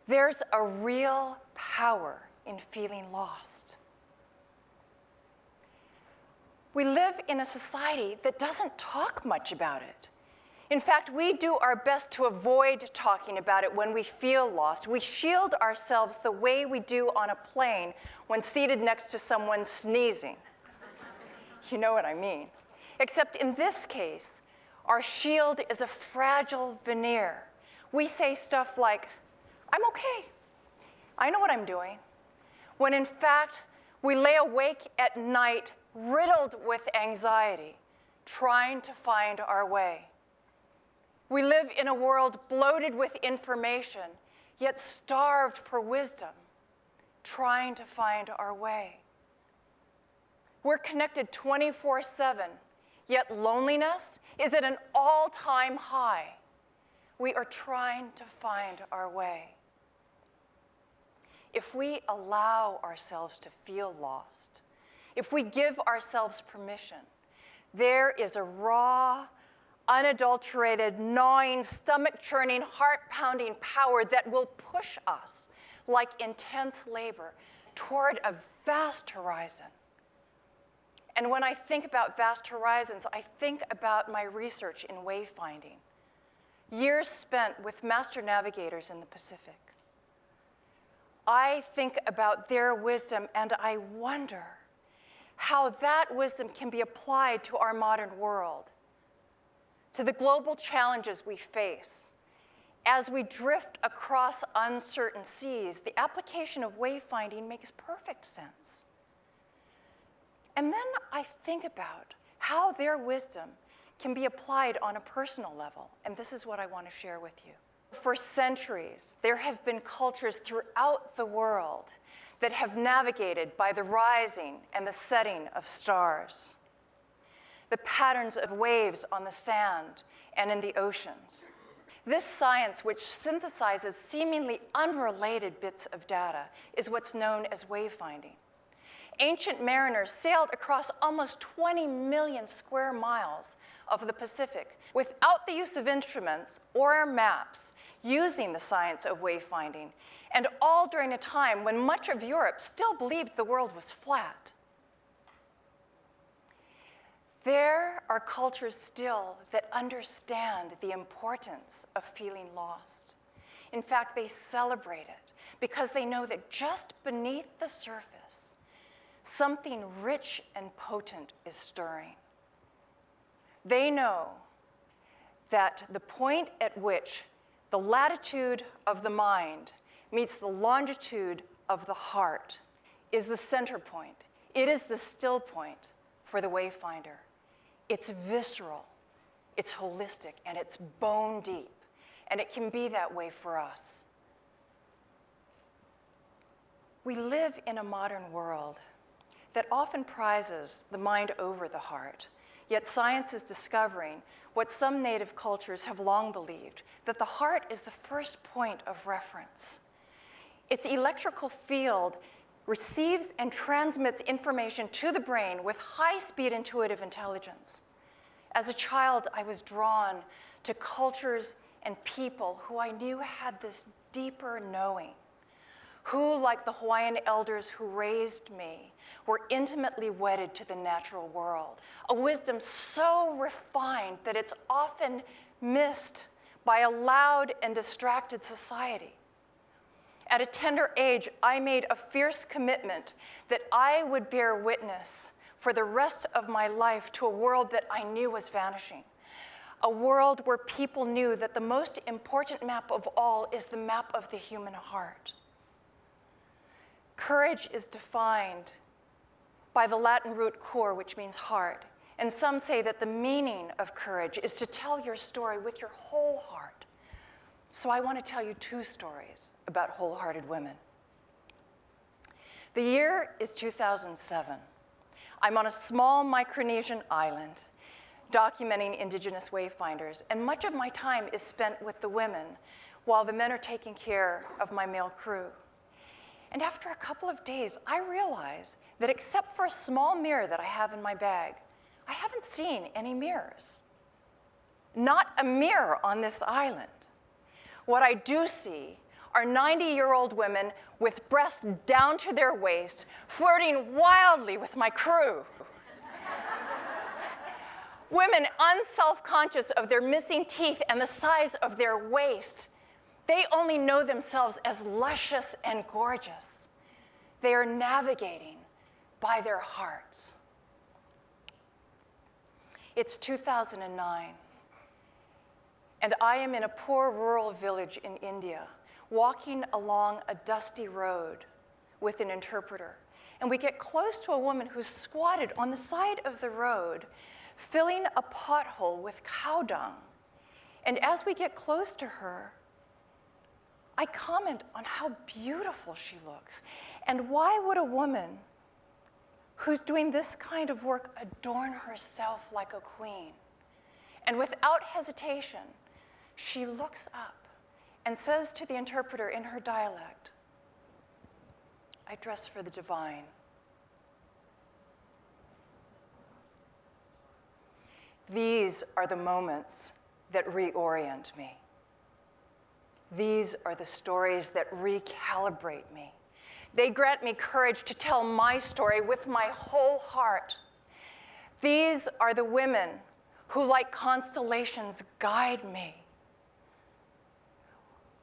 There's a real power in feeling lost. We live in a society that doesn't talk much about it. In fact, we do our best to avoid talking about it when we feel lost. We shield ourselves the way we do on a plane when seated next to someone sneezing. You know what I mean. Except in this case, our shield is a fragile veneer. We say stuff like, I'm okay, I know what I'm doing, when in fact, we lay awake at night riddled with anxiety, trying to find our way. We live in a world bloated with information, yet starved for wisdom, trying to find our way. We're connected 24/7, yet loneliness is at an all-time high. We are trying to find our way. If we allow ourselves to feel lost, if we give ourselves permission, there is a raw, unadulterated, gnawing, stomach-churning, heart-pounding power that will push us, like intense labor, toward a vast horizon. And when I think about vast horizons, I think about my research in wayfinding, years spent with master navigators in the Pacific. I think about their wisdom, and I wonder how that wisdom can be applied to our modern world, to the global challenges we face. As we drift across uncertain seas, the application of wayfinding makes perfect sense. And then I think about how their wisdom can be applied on a personal level, and this is what I want to share with you. For centuries, there have been cultures throughout the world that have navigated by the rising and the setting of stars, the patterns of waves on the sand and in the oceans. This science, which synthesizes seemingly unrelated bits of data, is what's known as wayfinding. Ancient mariners sailed across almost 20 million square miles of the Pacific without the use of instruments or maps, using the science of wayfinding, and all during a time when much of Europe still believed the world was flat. There are cultures still that understand the importance of feeling lost. In fact, they celebrate it because they know that just beneath the surface, something rich and potent is stirring. They know that the point at which the latitude of the mind meets the longitude of the heart is the center point. It is the still point for the wayfinder. It's visceral, it's holistic, and it's bone deep. And it can be that way for us. We live in a modern world that often prizes the mind over the heart. Yet science is discovering what some native cultures have long believed, that the heart is the first point of reference. Its electrical field receives and transmits information to the brain with high-speed intuitive intelligence. As a child, I was drawn to cultures and people who I knew had this deeper knowing, who, like the Hawaiian elders who raised me, were intimately wedded to the natural world, a wisdom so refined that it's often missed by a loud and distracted society. At a tender age, I made a fierce commitment that I would bear witness for the rest of my life to a world that I knew was vanishing, a world where people knew that the most important map of all is the map of the human heart. Courage is defined by the Latin root cor, which means heart. And some say that the meaning of courage is to tell your story with your whole heart. So I want to tell you two stories about wholehearted women. The year is 2007. I'm on a small Micronesian island documenting indigenous wayfinders, and much of my time is spent with the women while the men are taking care of my male crew. And after a couple of days, I realized that except for a small mirror that I have in my bag, I haven't seen any mirrors. Not a mirror on this island. What I do see are 90-year-old women with breasts down to their waist, flirting wildly with my crew. Women unself-conscious of their missing teeth and the size of their waist. They only know themselves as luscious and gorgeous. They are navigating by their hearts. It's 2009, and I am in a poor rural village in India, walking along a dusty road with an interpreter. And we get close to a woman who's squatted on the side of the road, filling a pothole with cow dung. And as we get close to her, I comment on how beautiful she looks. And why would a woman who's doing this kind of work adorn herself like a queen? And without hesitation, she looks up and says to the interpreter in her dialect, "I dress for the divine." These are the moments that reorient me. These are the stories that recalibrate me. They grant me courage to tell my story with my whole heart. These are the women who, like constellations, guide me.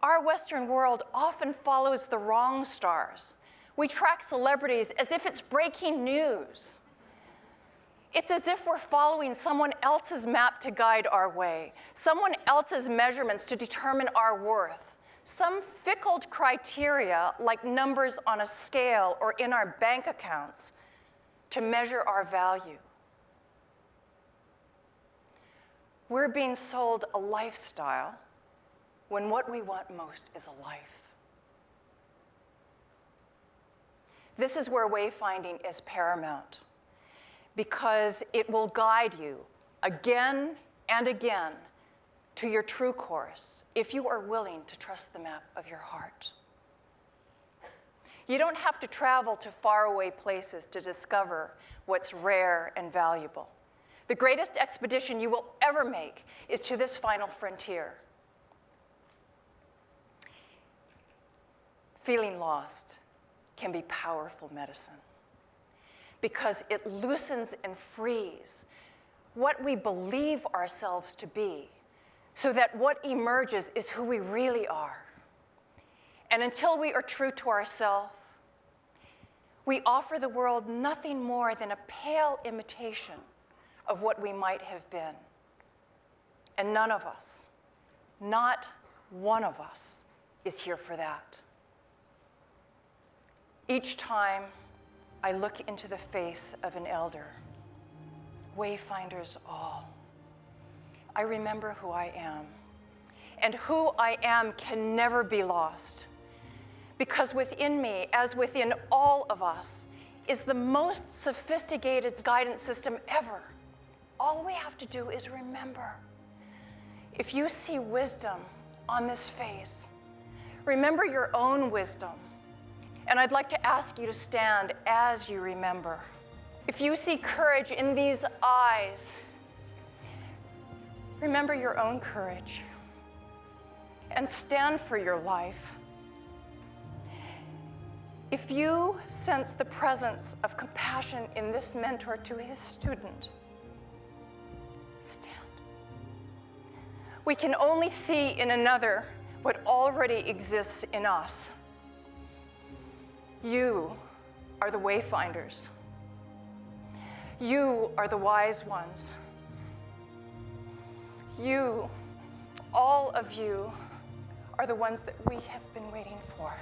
Our Western world often follows the wrong stars. We track celebrities as if it's breaking news. It's as if we're following someone else's map to guide our way, someone else's measurements to determine our worth, some fickle criteria like numbers on a scale or in our bank accounts to measure our value. We're being sold a lifestyle when what we want most is a life. This is where wayfinding is paramount, because it will guide you again and again to your true course if you are willing to trust the map of your heart. You don't have to travel to faraway places to discover what's rare and valuable. The greatest expedition you will ever make is to this final frontier. Feeling lost can be powerful medicine, because it loosens and frees what we believe ourselves to be, so that what emerges is who we really are. And until we are true to ourselves, we offer the world nothing more than a pale imitation of what we might have been. And none of us, not one of us, is here for that. Each time I look into the face of an elder, wayfinders all, I remember who I am. And who I am can never be lost, because within me, as within all of us, is the most sophisticated guidance system ever. All we have to do is remember. If you see wisdom on this face, remember your own wisdom. And I'd like to ask you to stand as you remember. If you see courage in these eyes, remember your own courage and stand for your life. If you sense the presence of compassion in this mentor to his student, stand. We can only see in another what already exists in us. You are the wayfinders. You are the wise ones. You, all of you, are the ones that we have been waiting for.